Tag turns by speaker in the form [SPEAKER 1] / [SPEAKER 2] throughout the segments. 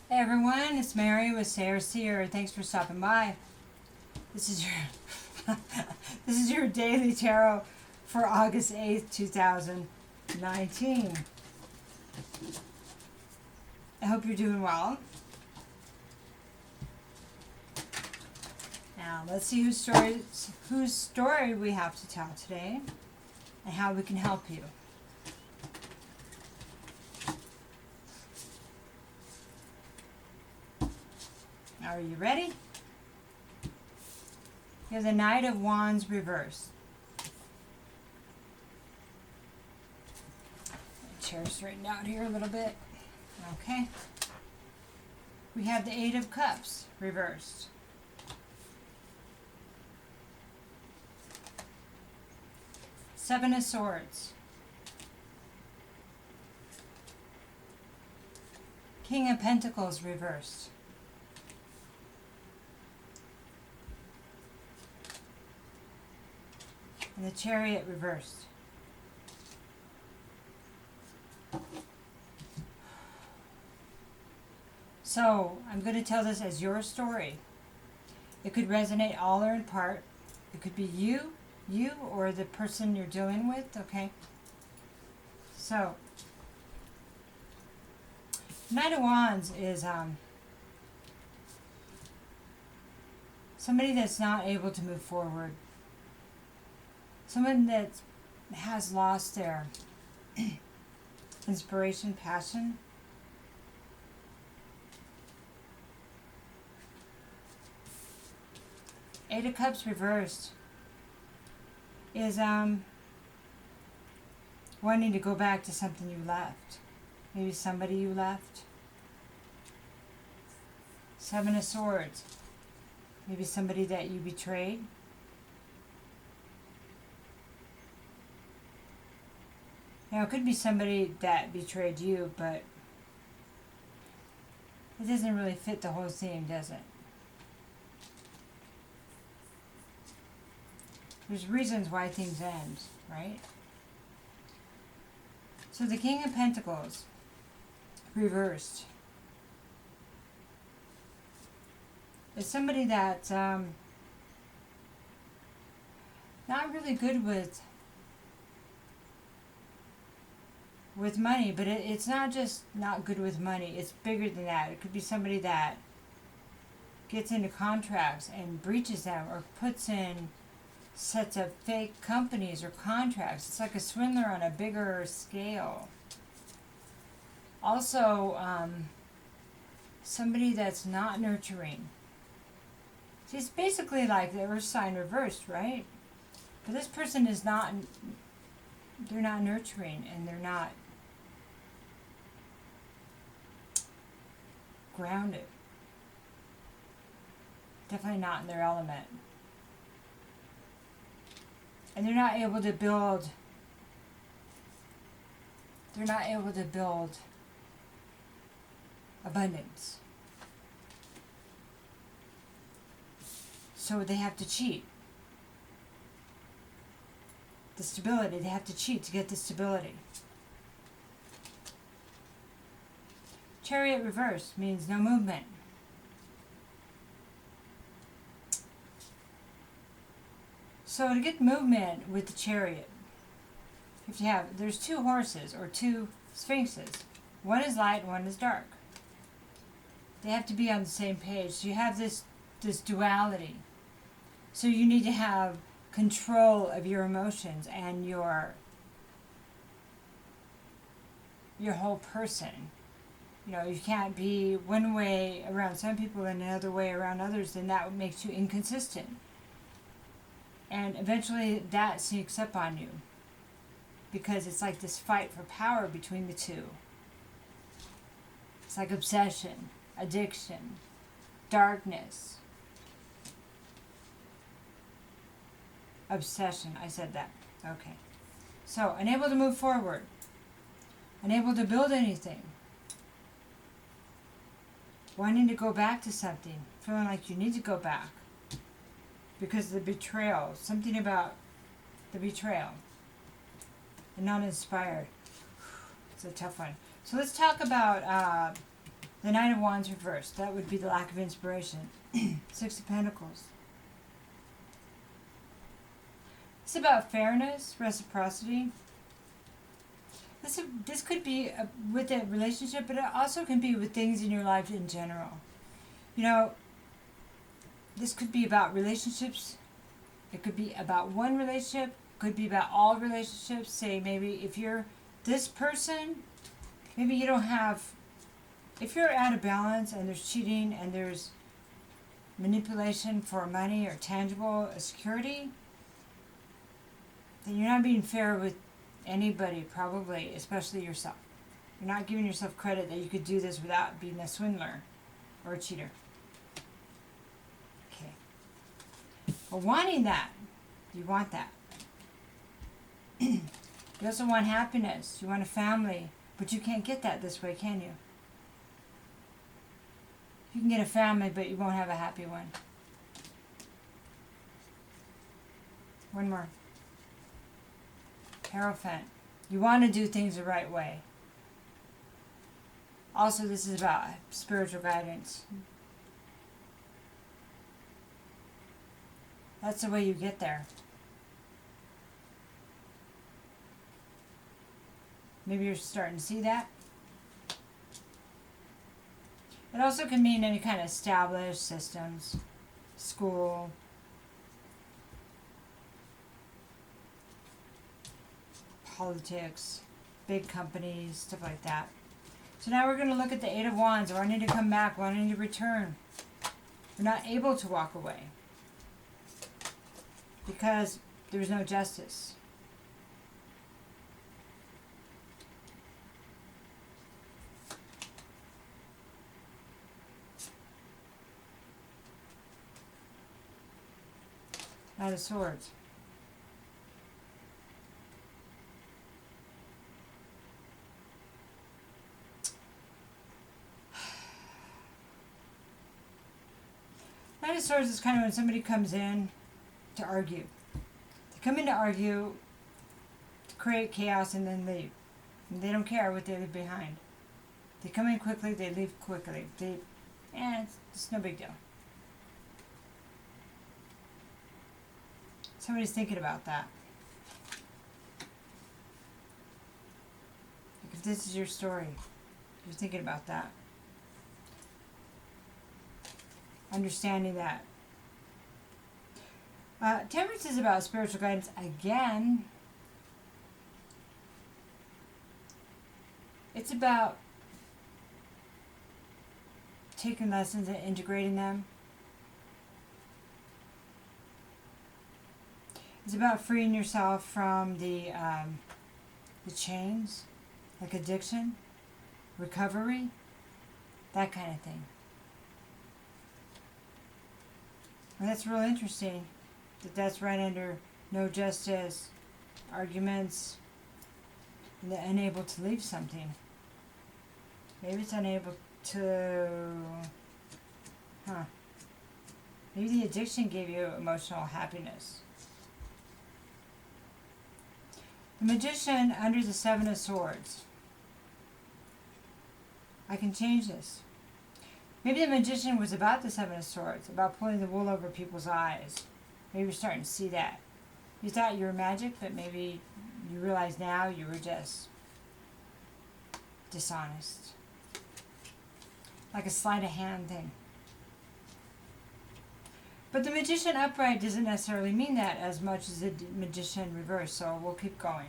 [SPEAKER 1] Hey everyone, it's Mary with Sayre Seer. Thanks for stopping by. This is your this is your daily tarot for August 8th, 2019. I hope you're doing well. Now let's see whose story we have to tell today and how we can help you. Are you ready? You have the Knight of Wands reversed. Chair straightened out here a little bit. Okay. We have the Eight of Cups reversed. Seven of Swords. King of Pentacles reversed. And the Chariot reversed. So, I'm going to tell this as your story. It could resonate all or in part. It could be you or the person you're dealing with, okay? So, Knight of Wands is somebody that's not able to move forward. Someone that has lost their inspiration, passion. Eight of Cups reversed is wanting to go back to something you left. Maybe somebody you left. Seven of Swords. Maybe somebody that you betrayed. Now, it could be somebody that betrayed you, but it doesn't really fit the whole theme, does it? There's reasons why things end, right? So the King of Pentacles, reversed, is somebody that's not really good with money, but it's not just not good with money, it's bigger than that. It could be somebody that gets into contracts and breaches them or puts in sets of fake companies or contracts. It's like a swindler on a bigger scale. Also, somebody that's not nurturing. See, it's basically like the Earth sign reversed, right? But this person is not, they're not nurturing and they're not grounded. Definitely not in their element. And they're not able to build abundance. So they have to cheat. The stability, they have to cheat to get the stability. Chariot reverse means no movement. So to get movement with the Chariot, there's two horses or two sphinxes. One is light, one is dark. They have to be on the same page. So you have this duality. So you need to have control of your emotions and your whole person. You know, you can't be one way around some people and another way around others, then that makes you inconsistent. And eventually that sneaks up on you because it's like this fight for power between the two. It's like obsession, addiction, darkness. Obsession, I said that. Okay. So, unable to move forward. Unable to build anything. Wanting to go back to something. Feeling like you need to go back. Because of the betrayal. Something about the betrayal. And not inspired. It's a tough one. So let's talk about The Knight of Wands reversed. That would be the lack of inspiration. Six of Pentacles. It's about fairness, reciprocity. This could be with a relationship, but it also can be with things in your life in general. You know, this could be about relationships. It could be about one relationship. It could be about all relationships. Say maybe if you're this person, maybe you don't have, if you're out of balance and there's cheating and there's manipulation for money or tangible security, then you're not being fair with anybody, probably, especially yourself. You're not giving yourself credit that you could do this without being a swindler or a cheater. Okay. But wanting that, you want that. You also want happiness. You want a family, but you can't get that this way, can you? You can get a family, but you won't have a happy one. One more. Hierophant. You want to do things the right way. Also, this is about spiritual guidance. That's the way you get there. Maybe you're starting to see that. It also can mean any kind of established systems, school, politics, big companies, stuff like that. So now we're going to look at the Eight of Wands, wanting to come back, wanting to return. We're not able to walk away because there's no justice. Knight of Swords. Knight of Swords is kind of when somebody comes in to argue. They come in to argue, to create chaos, and then leave. And they don't care what they leave behind. They come in quickly, they leave quickly. It's no big deal. Somebody's thinking about that. Like if this is your story, you're thinking about that. Understanding that. Temperance is about spiritual guidance again. It's about taking lessons and integrating them. It's about freeing yourself from the chains, like addiction, recovery, that kind of thing. And that's real interesting that that's right under no justice, arguments, and they're unable to leave something. Maybe it's unable to, maybe the addiction gave you emotional happiness. The Magician under the Seven of Swords. I can change this. Maybe the Magician was about the Seven of Swords, about pulling the wool over people's eyes. Maybe you're starting to see that. You thought you were magic, but maybe you realize now you were just dishonest. Like a sleight of hand thing. But the Magician upright doesn't necessarily mean that as much as the Magician reverse, so we'll keep going.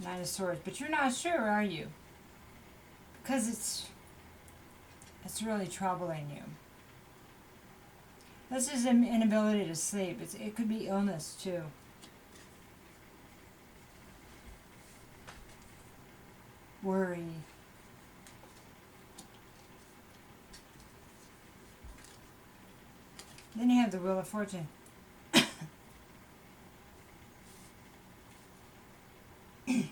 [SPEAKER 1] Nine of Swords. But you're not sure, are you? Because it's really troubling you. This is an inability to sleep. It could be illness too. Worry. Then you have the Wheel of Fortune. I'm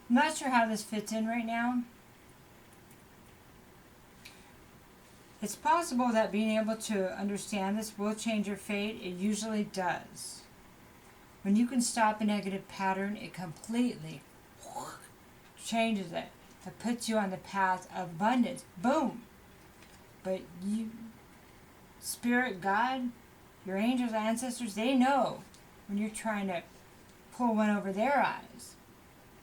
[SPEAKER 1] not sure how this fits in right now. It's possible that being able to understand this will change your fate. It usually does. When you can stop a negative pattern, it completely changes it. have put you on the path of abundance. Boom. But you, Spirit, God, your angels, ancestors, they know when you're trying to pull one over their eyes.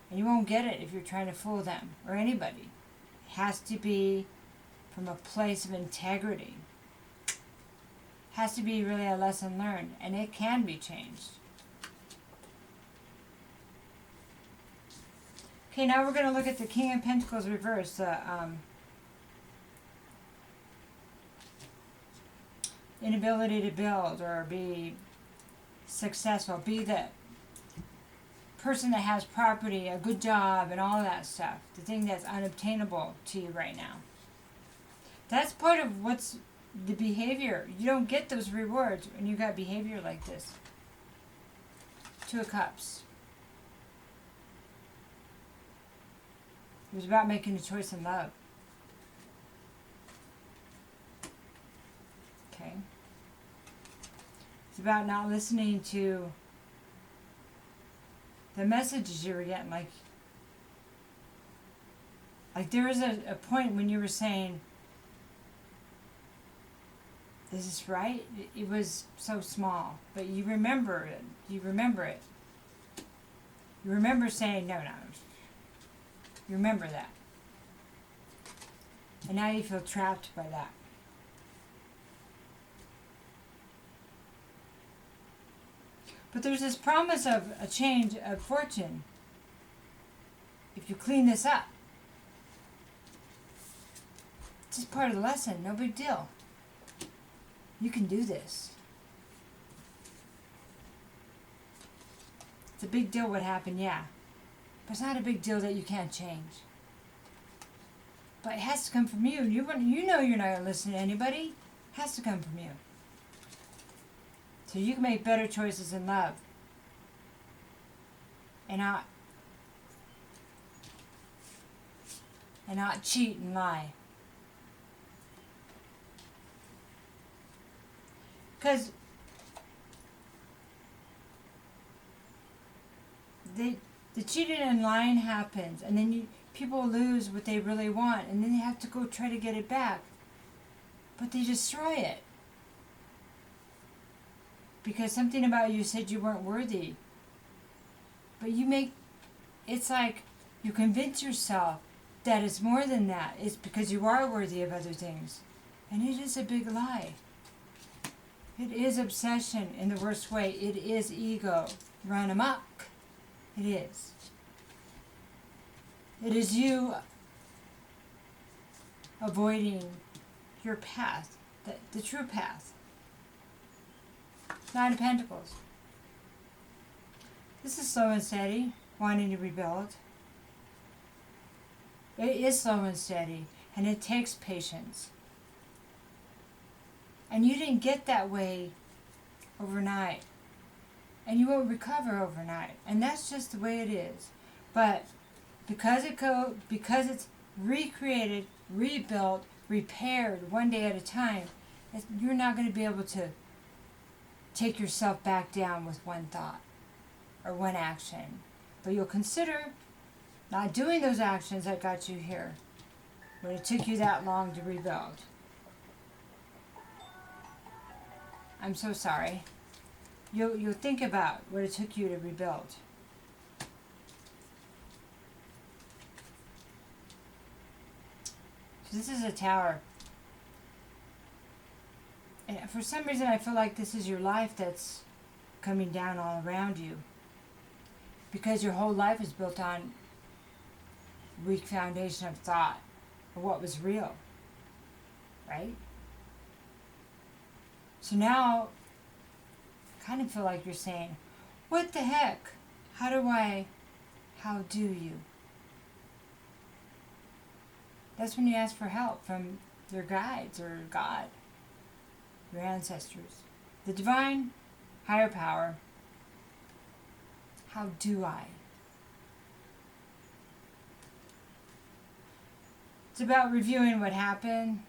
[SPEAKER 1] And you won't get it if you're trying to fool them or anybody. It has to be from a place of integrity. It has to be really a lesson learned, and it can be changed. Okay, now we're going to look at the King of Pentacles reverse. The inability to build or be successful. Be the person that has property, a good job, and all that stuff. The thing that's unobtainable to you right now. That's part of what's the behavior. You don't get those rewards when you got behavior like this. Two of Cups. It was about making a choice in love. Okay. It's about not listening to the messages you were getting. Like there was a point when you were saying, is this right? It was so small, but you remember it. You remember it. You remember saying, no. You remember that. And now you feel trapped by that. But there's this promise of a change of fortune if you clean this up. It's just part of the lesson, no big deal. You can do this. It's a big deal what happened, yeah. But it's not a big deal that you can't change. But it has to come from you. You know you're not going to listen to anybody. It has to come from you. So you can make better choices in love. And not cheat and lie. Because the cheating and lying happens, and then people lose what they really want, and then they have to go try to get it back. But they destroy it. Because something about you said you weren't worthy. But it's like you convince yourself that it's more than that. It's because you are worthy of other things. And it is a big lie. It is obsession in the worst way. It is ego run amok. It is. It is you avoiding your path, the true path. Nine of Pentacles. This is slow and steady, wanting to rebuild. It is slow and steady, and it takes patience. And you didn't get that way overnight. And you won't recover overnight. And that's just the way it is. But because it's recreated, rebuilt, repaired one day at a time, you're not going to be able to take yourself back down with one thought or one action. But you'll consider not doing those actions that got you here when it took you that long to rebuild. I'm so sorry. You'll think about what it took you to rebuild. So this is a Tower. And for some reason I feel like this is your life that's coming down all around you. Because your whole life is built on weak foundation of thought or what was real. Right? So now kind of feel like you're saying, what the heck? How do you? That's when you ask for help from your guides or God, your ancestors, the divine, higher power. How do I? It's about reviewing what happened.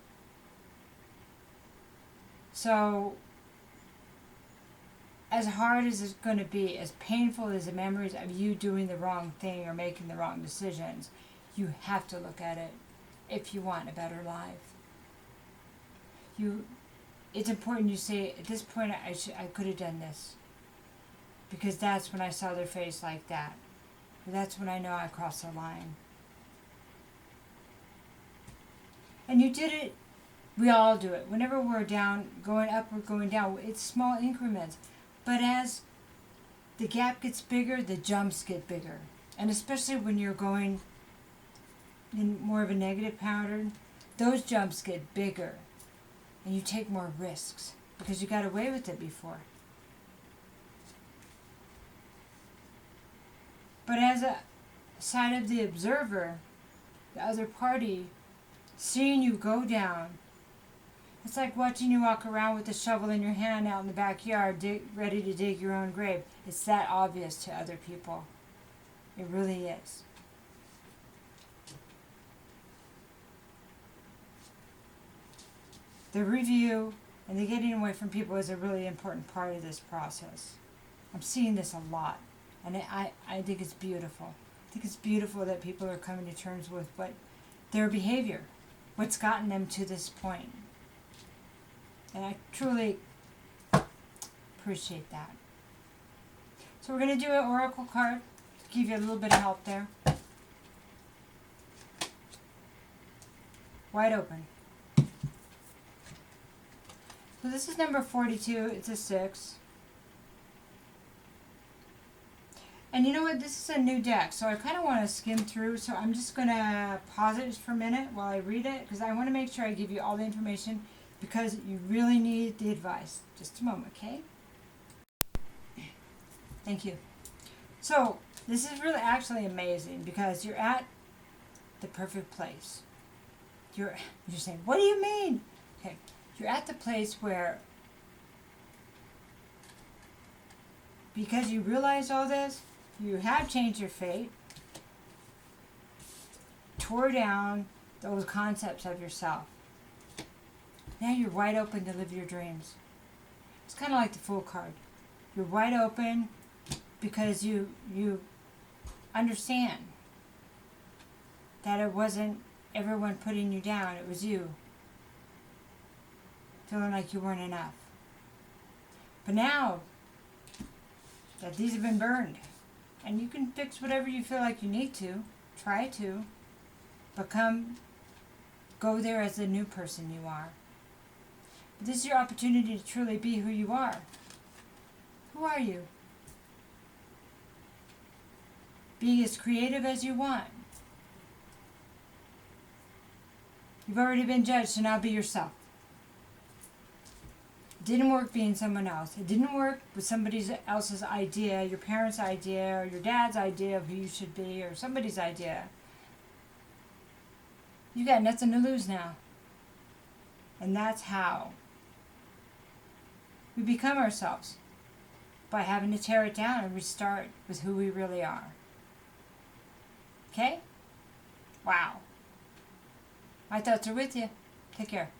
[SPEAKER 1] So, as hard as it's going to be, as painful as the memories of you doing the wrong thing or making the wrong decisions, You have to look at it if you want a better life. It's important you say, at this point I could have done this. Because that's when I saw their face like that. That's when I know I crossed the line. And you did it. We all do it. Whenever we're down, going up or going down, it's small increments. But as the gap gets bigger, the jumps get bigger. And especially when you're going in more of a negative pattern, those jumps get bigger. And you take more risks because you got away with it before. But as a side of the observer, the other party, seeing you go down, it's like watching you walk around with a shovel in your hand out in the backyard, ready to dig your own grave. It's that obvious to other people. It really is. The review and the getting away from people is a really important part of this process. I'm seeing this a lot, and I think it's beautiful. I think it's beautiful that people are coming to terms with their behavior, what's gotten them to this point. And I truly appreciate that. So we're going to do an oracle card to give you a little bit of help there. Wide open. So this is number 42. It's a 6. And you know what? This is a new deck, so I kind of want to skim through. So I'm just going to pause it just for a minute while I read it, because I want to make sure I give you all the information, because you really need the advice. Just a moment, okay? Thank you. So this is really actually amazing, because you're at the perfect place. You're saying, what do you mean? Okay, you're at the place where, because you realize all this, you have changed your fate, tore down those concepts of yourself. Now you're wide open to live your dreams. It's kind of like the Fool card. You're wide open because you understand that it wasn't everyone putting you down, it was you feeling like you weren't enough. But now that these have been burned, and you can fix whatever you feel like you need to, try to, but go there as the new person you are. But this is your opportunity to truly be who you are. Who are you? Be as creative as you want. You've already been judged, so now be yourself. It didn't work being someone else. It didn't work with somebody else's idea, your parents' idea, or your dad's idea of who you should be, or somebody's idea. You got nothing to lose now. And that's how we become ourselves, by having to tear it down and restart with who we really are. Okay? Wow. My thoughts are with you. Take care.